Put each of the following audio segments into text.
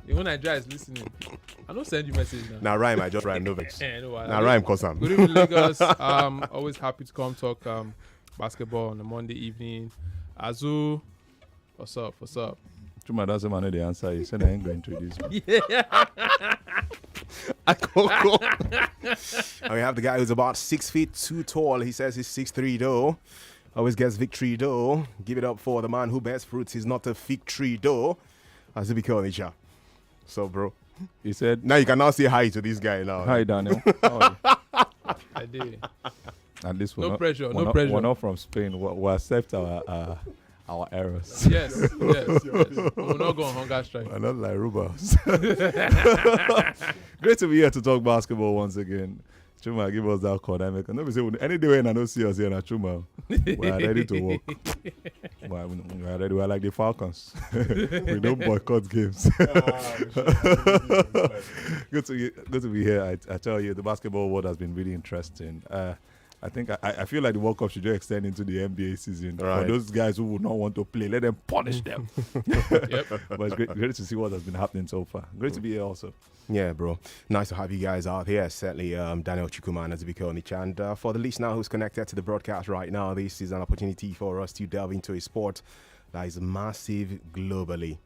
Even Nigeria is listening. I don't send you message now. Now rhyme, I just rhyme, no vex. No, Now rhyme, cause I'm. Good evening, Lagos. Always happy to come talk basketball on a Monday evening. Azu, what's up? What's up? Chuma doesn't know the answer. He said I ain't going to introduce me. And we have the guy who's about 6 feet too tall. He says he's 6'3" though. Always gets victory though. Give it up for the man who bears fruits. He's not a fig tree though. As it become nature. So bro. He said, Now you can now say hi to this guy now. "Hi, Daniel." How are you? I did. At least No we're pressure, We're no pressure. We're not from Spain. We accept our errors. Yes. We'll not go on hunger strike. We're not like robots. Great to be here to talk basketball once again. Chuma, give us that call. No, say any day when I don't see us here, na Chuma, we are ready to work. We are ready. We are like the Falcons. We don't boycott games. Good to be here. I tell you, the basketball world has been really interesting. I think I feel like the World Cup should just extend into the NBA season. Right. For those guys who would not want to play, let them punish them. Yep. But it's great to see what has been happening so far. Great to be here also. Yeah, bro. Nice to have you guys out here. Certainly, Daniel Chukwuman as Bikonic. And for the listener who's connected to the broadcast right now, this is an opportunity for us to delve into a sport that is massive globally.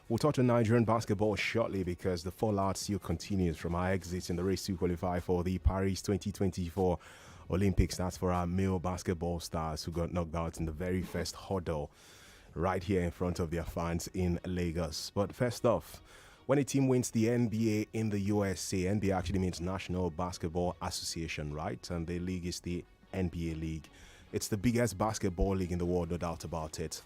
We'll touch on Nigerian basketball shortly because the fallout still continues from our exit in the race to qualify for the Paris 2024 Olympics. That's for our male basketball stars who got knocked out in the very first hurdle right here in front of their fans in Lagos. But first off, when a team wins the NBA in the USA, NBA actually means National Basketball Association, right? And the league is the NBA League. It's the biggest basketball league in the world, no doubt about it.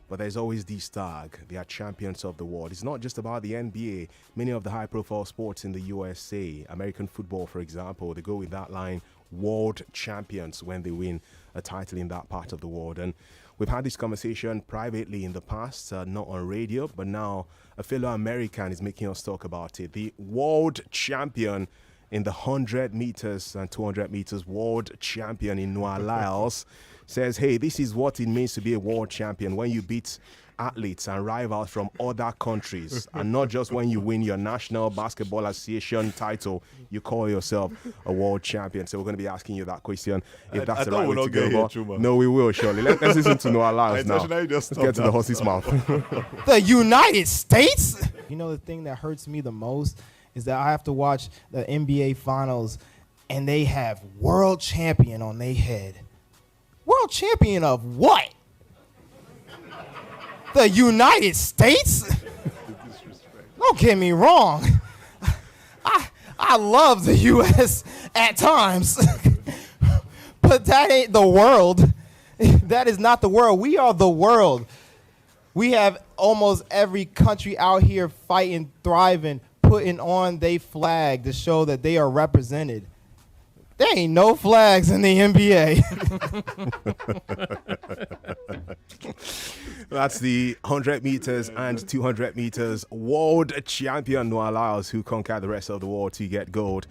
But there's always this tag. They are champions of the world. It's not just about the NBA. Many of the high-profile sports in the USA, American football, for example, they go with that line, world champions, when they win a title in that part of the world. And we've had this conversation privately in the past, not on radio, but now a fellow American is making us talk about it. The world champion in the 100 meters and 200 meters, world champion in Noah Lyles, says, hey, this is what it means to be a world champion when you beat athletes and rivals from other countries, and not just when you win your National Basketball Association title, you call yourself a world champion. So we're going to be asking you that question, if that's the right way to go. No, we will, surely. Let's listen to Noah Lyles now. Let's get to the horse's mouth. The United States? You know, the thing that hurts me the most is that I have to watch the NBA Finals and they have world champion on their head. World champion of what? The United States? Don't get me wrong. I love the U.S. at times. But that ain't the world. That is not the world. We are the world. We have almost every country out here fighting, thriving, putting on their flag to show that they are represented. There ain't no flags in the NBA. That's the 100 meters and 200 meters world champion Noah Lyles, who conquered the rest of the world to get gold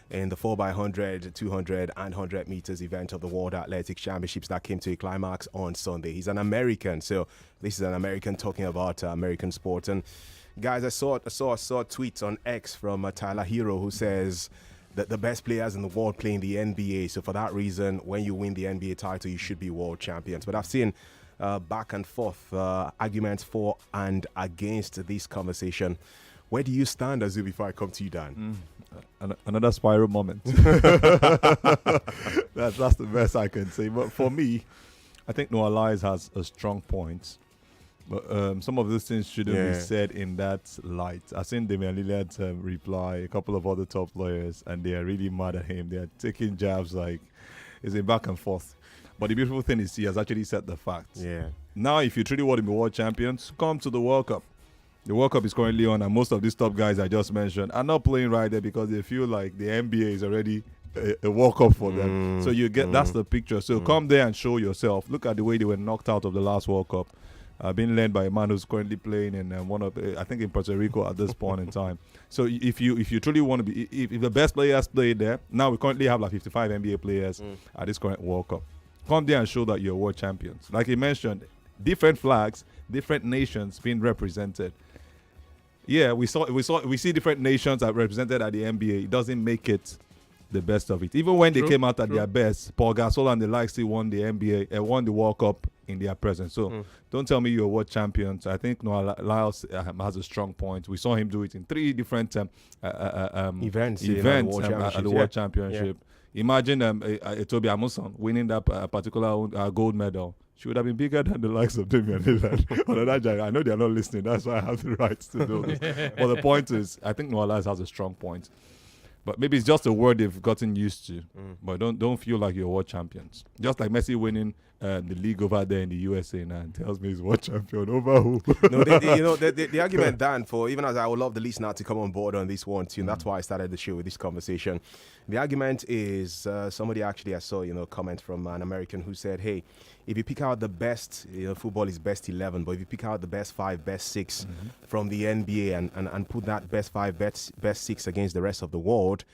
in the 4x100, 200 and 100 meters event of the World Athletics Championships that came to a climax on Sunday. He's an American, so this is an American talking about American sports. And guys, I saw a tweet on X from Tyler Hero who says that the best players in the world play in the NBA. So for that reason, when you win the NBA title, you should be world champions. But I've seen back and forth arguments for and against this conversation. Where do you stand, Azu, before I come to you, Dan? Another spiral moment. That's the best I can say. But for me, I think Noah Lyles has a strong point. But some of those things shouldn't be said in that light. I've seen Damian Lillard's reply, a couple of other top players, and they are really mad at him. They are taking jabs like it's a back and forth. But the beautiful thing is he has actually set the facts. Yeah. Now, if you truly want to be world champions, come to the World Cup. The World Cup is currently on, and most of these top guys I just mentioned are not playing right there because they feel like the NBA is already a World Cup for them. So you get that's the picture. So come there and show yourself. Look at the way they were knocked out of the last World Cup. Being led by a man who's currently playing in I think in Puerto Rico at this point in time. So if you truly want to be, if the best players played there, now we currently have like 55 NBA players at this current World Cup. Come there and show that you're world champions. Like he mentioned, different flags, different nations being represented. yeah, we see different nations are represented at the NBA. It doesn't make it the best of it. Even when they came out at their best, Paul Gasol and the likes still won the NBA and won the World Cup in their presence. So don't tell me you're world champions. I think Noah Lyles has a strong point. We saw him do it in 3 different events at the World Championship. Imagine Toby Amuson winning that particular gold medal. She would have been bigger than the likes of Damian Lillard. I know they're not listening. That's why I have the right to do this. But the point is, I think Noah Lyles has a strong point. But maybe it's just a word they've gotten used to. But don't feel like you're world champions. Just like Messi winning the league over there in the USA now and tells me he's world champion over who? No, the argument, Dan, for even as I would love the listener to come on board on this one too, and that's why I started the show with this conversation. The argument is somebody actually I saw comment from an American who said, hey, if you pick out the best, football is best 11, but if you pick out the best 5, best 6 from the NBA and put that best 5, best 6 against the rest of the world,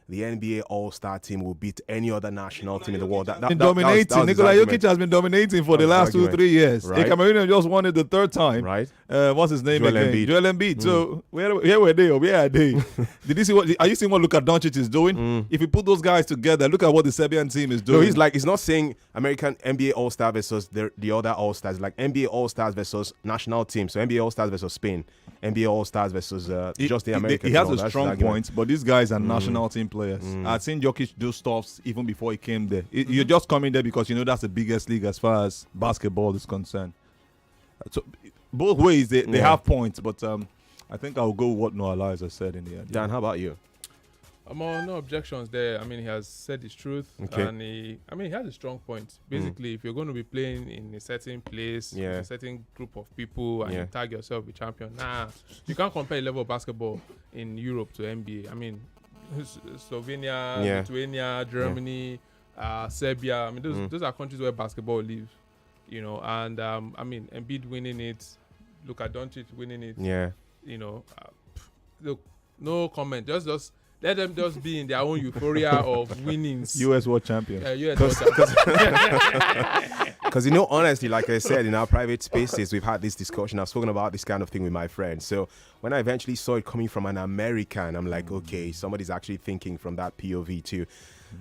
the NBA All-Star team will beat any other national team in the world. Dominating. Nikola Jokic has been dominating for the last 2-3 years. Right. Cameroonian just won it the 3rd time. Right. What's his name again? Joel Embiid. So where were they? Where are they? Did you see are you seeing what Luka Doncic is doing? If you put those guys together, look at what the Serbian team is doing. No, he's not saying American NBA All-Star versus the other All-Stars. Like NBA All-Stars versus national team. So NBA All-Stars versus Spain. NBA All-Stars versus just the Americans. He has a strong point, but these guys are national team players. I've seen Jokic do stuffs even before he came there. You're just coming there because that's the biggest league as far as basketball is concerned. So both ways they have points, but I think I'll go with what Noah Lyles has said in the end. Dan, how about you? No objections there. I mean, he has said his truth, and he has a strong point. Basically, if you're going to be playing in a certain place, with a certain group of people, and you tag yourself a champion, you can't compare the level of basketball in Europe to NBA. I mean, Slovenia, Lithuania, Germany, Serbia. I mean, those are countries where basketball lives, and Embiid winning it, Luka Doncic winning it. Yeah. Look, no comment. Just let them just be in their own euphoria of winnings. US World Champion. US World Champion. Because, honestly, like I said, in our private spaces, we've had this discussion. I've spoken about this kind of thing with my friends. So when I eventually saw it coming from an American, I'm like, okay, somebody's actually thinking from that POV too.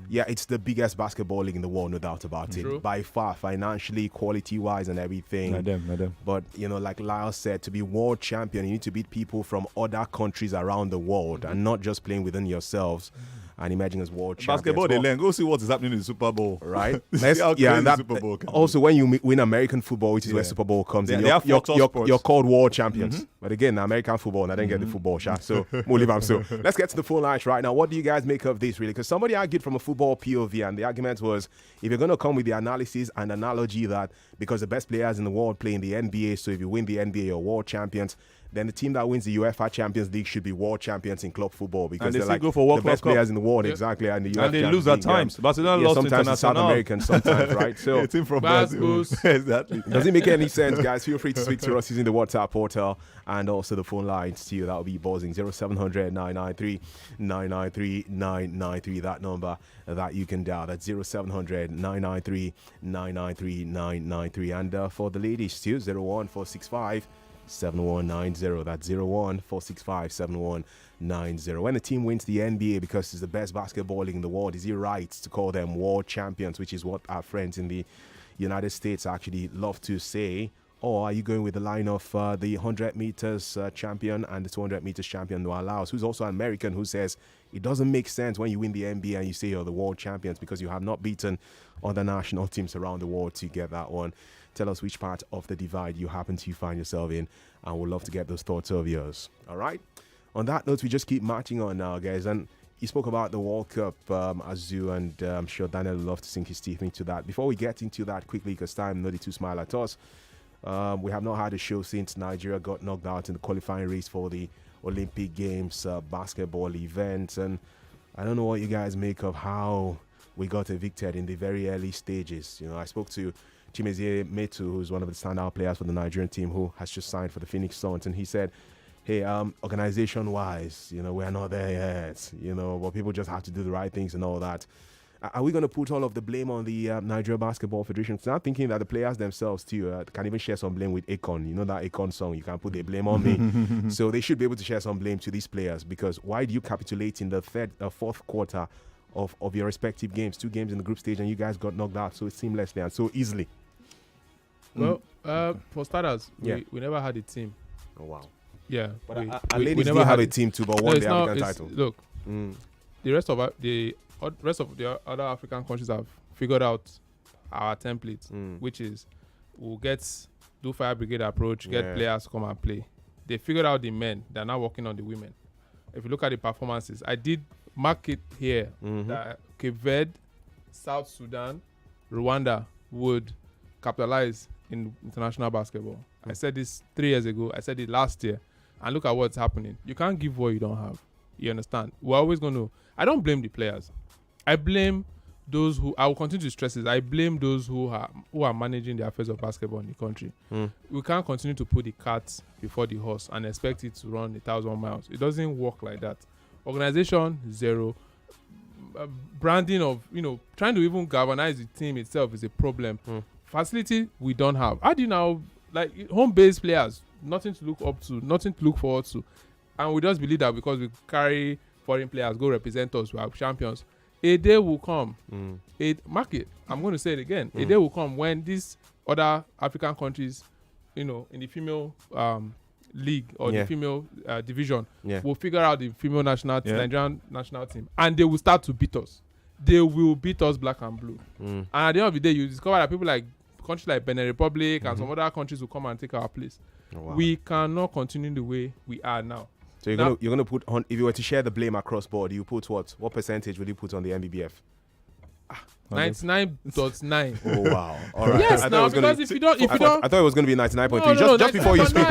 Yeah, it's the biggest basketball league in the world, no doubt about it. By far, financially, quality-wise and everything. Not them. But, like Lyle said, to be world champion, you need to beat people from other countries around the world and not just playing within yourselves. And emerging as world champions. Basketball, they learn. Go see what is happening in the Super Bowl. Right? And that, Super Bowl also, when you win American football, which is where Super Bowl comes in, you're called world champions. But again, American football, I didn't get the football shot. So, let's get to the full lines right now. What do you guys make of this, really? Because somebody argued from a football POV, and the argument was, if you're going to come with the analysis and analogy that because the best players in the world play in the NBA, so if you win the NBA, you're world champions, then the team that wins the UEFA Champions League should be world champions in club football because they're like the best players in the world, exactly. And the UEFA they lose at times. Barcelona lost sometimes to South Americans, sometimes, right? So a team from Brazil. Exactly. Does it make any sense, guys? Feel free to speak to us using the WhatsApp portal and also the phone lines too. That will be buzzing 0700 993 993 993. That number that you can dial. That's 0700 993 993 993. And for the ladies too, 01465 7190. That's 014657190. When a team wins the NBA because it's the best basketball league in the world, is it right to call them world champions, which is what our friends in the United States actually love to say? Or are you going with the line of the 100 meters champion and the 200 meters champion, Noah Lyles, who's also an American, who says it doesn't make sense when you win the NBA and you say you're the world champions because you have not beaten other national teams around the world to get that one. Tell us which part of the divide you happen to find yourself in, and we'd love to get those thoughts of yours. All right? On that note, we just keep marching on now, guys. And you spoke about the World Cup, Azu, and I'm sure Daniel would love to sink his teeth into that. Before we get into that quickly, because time not to smile at us, we have not had a show since Nigeria got knocked out in the qualifying race for the Olympic Games basketball event. And I don't know what you guys make of how we got evicted in the very early stages. I spoke to Chimezie Metu, who's one of the standout players for the Nigerian team, who has just signed for the Phoenix Suns, and he said, hey, organization-wise, we're not there yet, but people just have to do the right things and all that. Are we going to put all of the blame on the Nigeria Basketball Federation? So I'm thinking that the players themselves too can even share some blame with Akon. You know that Akon song, you can't put the blame on me. So they should be able to share some blame to these players, because why do you capitulate in the fourth quarter of your respective games, 2 games in the group stage, and you guys got knocked out so seamlessly and so easily? Well, for starters, we never had a team. Oh, wow. Yeah. But ladies never have a team too, but won the African title. Look, the rest of the other African countries have figured out our template, which is we'll do fire brigade approach, get players to come and play. They figured out the men. They're now working on the women. If you look at the performances, I did mark it here that Cape Verde, South Sudan, Rwanda would capitalize in international basketball. I said this 3 years ago. I said it last year. And look at what's happening. You can't give what you don't have. You understand? We're always going to... I don't blame the players. I blame those who... I will continue to stress this. I blame those who are managing the affairs of basketball in the country. We can't continue to put the cart before the horse and expect it to run 1,000 miles. It doesn't work like that. Organization, zero. Branding of... trying to even galvanize the team itself is a problem. Facility, we don't have. How do you now... Like, home-based players, nothing to look up to, nothing to look forward to. And we just believe that because we carry foreign players, go represent us, we are champions. A day will come. Market, I'm going to say it again. A day will come when these other African countries, in the female league or the female division, will figure out the female Nigerian national team. And they will start to beat us. They will beat us black and blue. And at the end of the day, you discover that people like countries like Benin Republic and some other countries will come and take our place. Oh, wow. We cannot continue the way we are now. So you're gonna put on, if you were to share the blame across board, you put what percentage would you put on the NBBF? 99.9. Oh wow! All right. Yes, now because if you don't, I thought it was going to be 99.3. No, just before you speak,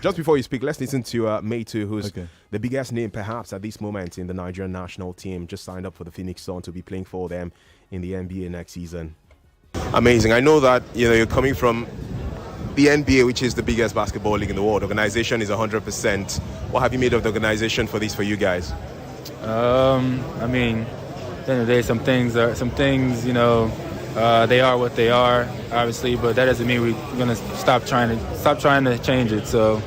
just before you speak, let's listen to Maytu, who's the biggest name perhaps at this moment in the Nigerian national team. Just signed up for the Phoenix Suns to be playing for them in the NBA next season. Amazing. I know that you're coming from the NBA, which is the biggest basketball league in the world. Organization is 100%. What have you made of the organization for you guys? I mean, at the end of the day, some things, they are what they are, obviously, but that doesn't mean we're gonna stop trying to change it. So,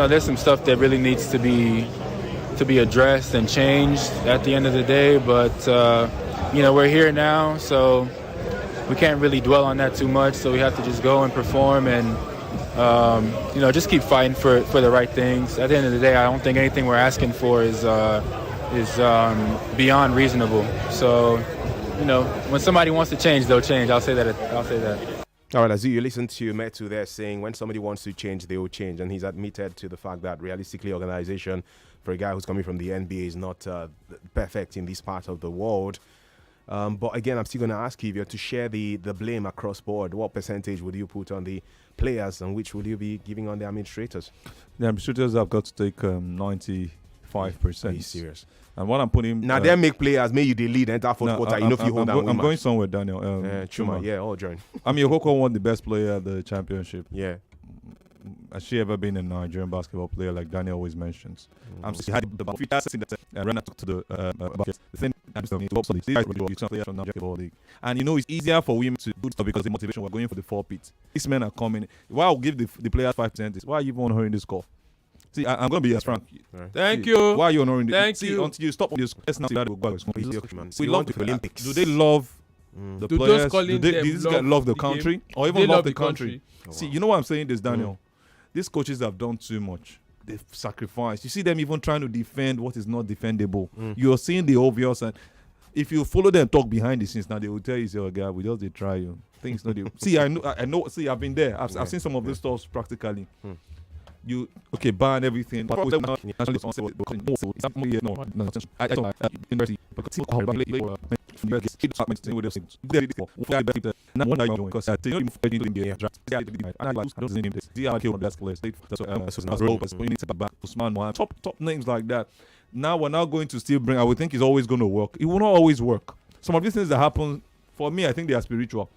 there's some stuff that really needs to be addressed and changed at the end of the day. But we're here now, so we can't really dwell on that too much. So we have to just go and perform and just keep fighting for the right things. At the end of the day, I don't think anything we're asking for is beyond reasonable. So, when somebody wants to change, they'll change. I'll say that. All right, Azu, you listen to Metu there saying when somebody wants to change, they will change. And he's admitted to the fact that realistically, organization for a guy who's coming from the NBA is not perfect in this part of the world. But again, I'm still going to ask you if you're to share the blame across board. What percentage would you put on the players and which would you be giving on the administrators? The administrators have got to take 95%. Are you serious? And what I'm putting... Now, they make players, may you the lead enter fourth quarter. I'm going somewhere, Daniel. Chuma. Yeah, all join. Yokoko won the best player at the championship. Yeah. Has she ever been a Nigerian basketball player, like Daniel always mentions? I'm saying he had the ran to the thing and it's easier for women to do stuff because the motivation we're going for the 4-pit. These men are coming. Why I'll give the players 5% is why are you even honoring this call? See, I'm going to be as frank. Right. Thank you. Why are you honoring this? Thank you. Until you stop on this. We love the Olympics. Do they love the players? Do these guys love the country? Or even love the country? Oh, wow. See, you know why I'm saying this, Daniel? These coaches have done too much. They've sacrificed. You see them even trying to defend what is not defendable. You're seeing the obvious. And if you follow them talk behind the scenes, now they will tell you, oh, God, we just they try you. Things not. See, I know. See, I've been there. I've seen some of these stuff practically. You ban everything. Top names like that. Now we're not going to still bring. I would think it's always going to work. It will not always work. Some of these things that happen For me, I think they are spiritual.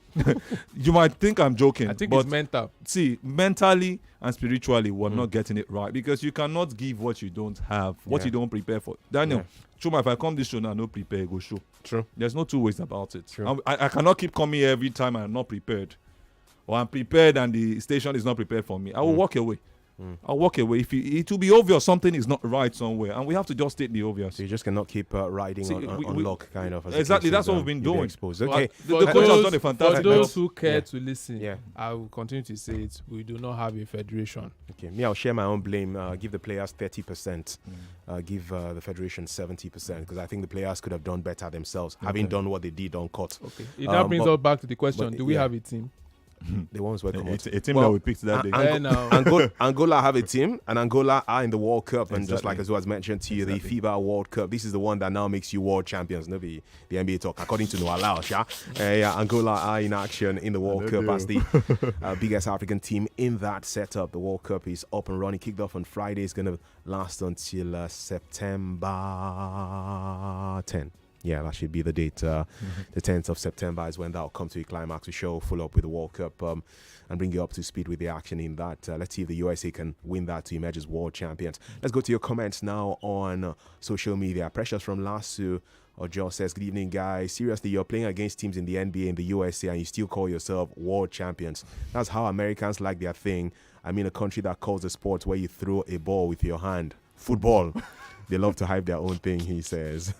You might think I'm joking. I think but it's mental. See, mentally and spiritually, we're not getting it right because you cannot give what you don't have, what you don't prepare for. Daniel, Chuma, if I come this show now, no prepare, go show. True. There's no two ways about it. True. I cannot keep coming here every time I'm not prepared. Or I'm prepared and the station is not prepared for me. I will walk away. I'll walk away. It will be obvious something is not right somewhere, and we have to just state the obvious. So you just cannot keep riding on luck, kind of. Exactly, that's what we've been doing. Exposed. Okay, the coach has done a fantastic for those job. who care to listen, I will continue to say it. We do not have a federation. Okay, me, I'll share my own blame. Give the players 30%. Give the federation 70% because I think the players could have done better themselves, having done what they did on court. Okay, it now brings us back to the question: do we have a team? The ones were a team that we picked that day. Angola have a team, and Angola are in the World Cup. And just like as was mentioned to you, the FIBA World Cup, this is the one that now makes you world champions. No, the NBA talk, according to Noah Lausch. Angola are in action in the World Cup as the biggest African team in that setup. The World Cup is up and running, kicked off on Friday. It's going to last until September 10. Yeah, that should be the date. The 10th of September is when that will come to a climax. We show full up with the World Cup and bring you up to speed with the action in that. Let's see if the USA can win that to emerge as world champions. Let's go to your comments now on social media. Precious from Lasso or Joe says, good evening, guys. Seriously, you're playing against teams in the NBA and the USA and you still call yourself world champions. That's how Americans like their thing. I mean, a country that calls a sport where you throw a ball with your hand. Football. They love to hype their own thing, he says.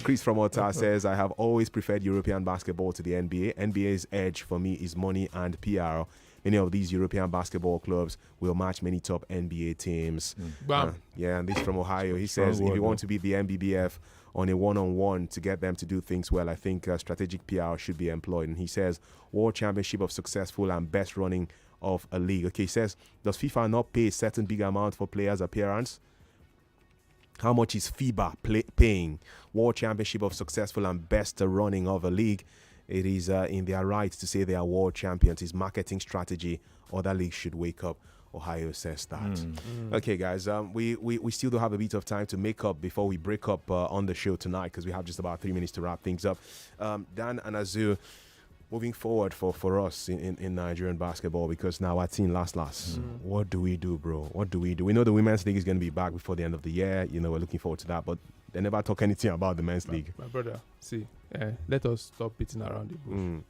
Chris from Ottawa says, I have always preferred European basketball to the NBA. NBA's edge for me is money and PR. Many of these European basketball clubs will match many top NBA teams. And this from Ohio. He says, if you want to beat the NBBF on a one-on-one to get them to do things well, I think strategic PR should be employed. And he says, World Championship of successful and best running of a league. Okay, he says, does FIFA not pay a certain big amount for players' appearance? How much is FIBA paying? World Championship of successful and best running of a league. It is in their right to say they are world champions. It's marketing strategy. Other leagues should wake up. Ohio says that. Okay, guys, we still do have a bit of time to make up before we break up on the show tonight because we have just about 3 minutes to wrap things up. Dan and Azu, moving forward for us in Nigerian basketball, because now our team last. What do we do, bro? What do we do? We know the women's league is going to be back before the end of the year. You know, we're looking forward to that, but they never talk anything about the men's league. My brother, see, let us stop beating around the bush.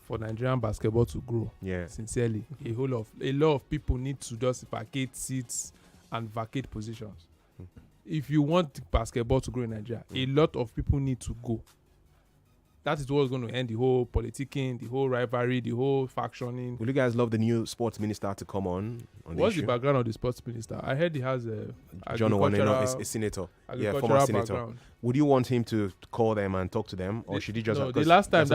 For Nigerian basketball to grow, sincerely, a lot of people need to just vacate seats and vacate positions. If you want basketball to grow in Nigeria, a lot of people need to go. That is what's going to end the whole politicking, the whole rivalry, the whole factioning. Would you guys love the new sports minister to come on What's the background of the sports minister? I heard he has a John Owaneno, a senator. Yeah, former senator. Background. Would you want him to call them and talk to them, or should he just? No, the last time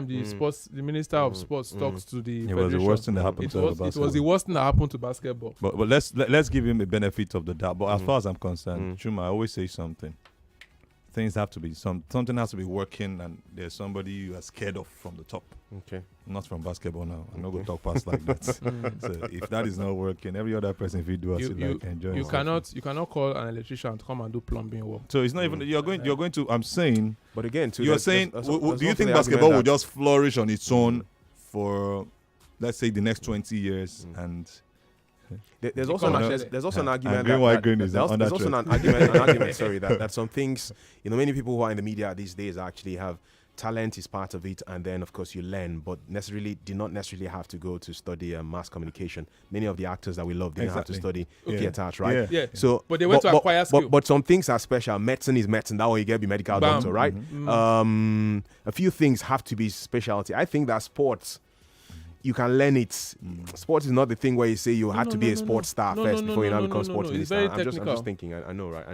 the sports, the minister of sports talks to the it was the worst thing that happened to basketball. It was the worst thing that happened to basketball. But let's give him the benefit of the doubt. But as far as I'm concerned, Chuma, I always say something. Things have to be something has to be working, and there's somebody you are scared of from the top. Okay. Not from basketball now. I'm not going to talk past like that. So if that is not working, every other person if you do enjoy. You cannot call an electrician to come and do plumbing work. So it's not even you're going to. I'm saying. But again, you're saying. Do you think basketball will just flourish on its own for, let's say, the next 20 years and? There's also an argument. There's also an argument. Sorry, that some things, many people who are in the media these days actually have talent is part of it, and then of course you learn, but do not necessarily have to go to study mass communication. Many of the actors that we love didn't have to study theatre arts, right? Yeah. So, but they went to acquire skill. But some things are special. Medicine is medicine. That way you get be medical doctor, right? A few things have to be specialty. I think that sports, you can learn it. Sports is not the thing where you say you had to be a sports star first before you now become sports minister. I'm just thinking. I know, right?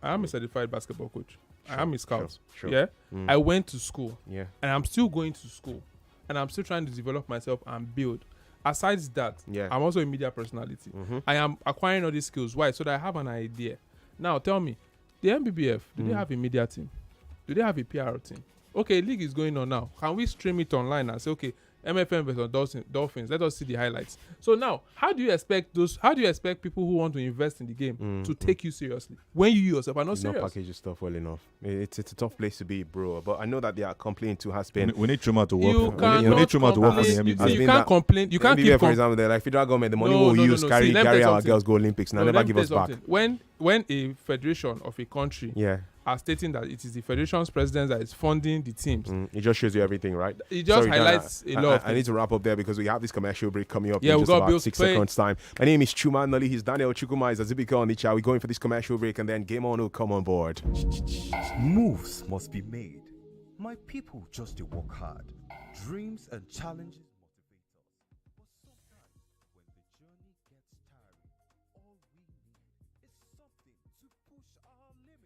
I am a certified basketball coach. I am a scout. Sure. Yeah. I went to school. Yeah. And I'm still going to school. And I'm still trying to develop myself and build. Aside that, I'm also a media personality. I am acquiring all these skills. Why? So that I have an idea. Now tell me, the NBBF, do they have a media team? Do they have a PR team? Okay, league is going on now. Can we stream it online and say, okay, MFM versus Dolphins. Let us see the highlights. So now, how do you expect people who want to invest in the game to take you seriously when you yourself are not serious? Not package your stuff well enough. It's a tough place to be, bro. But I know that their complaint too has been. We need Chuma to work. We need Chuma to work on the NBA. You can't complain. You can't keep. For example, they're like federal government. The money we'll use carry our girls go Olympics. Now never give us back. When a federation of a country are stating that it is the federation's president that is funding the teams, it just shows you everything, right? It just highlights a lot. I need to wrap up there because we have this commercial break coming up in just about 6 seconds time. My name is Chuma Nolly. He's Daniel Chukwuma. Is Azibika on the chat. We're going for this commercial break and then Game On will come on board. Moves must be made. My people just to work hard. Dreams and challenges motivate us. But sometimes when the journey gets tiring, all we need is something to push our limits.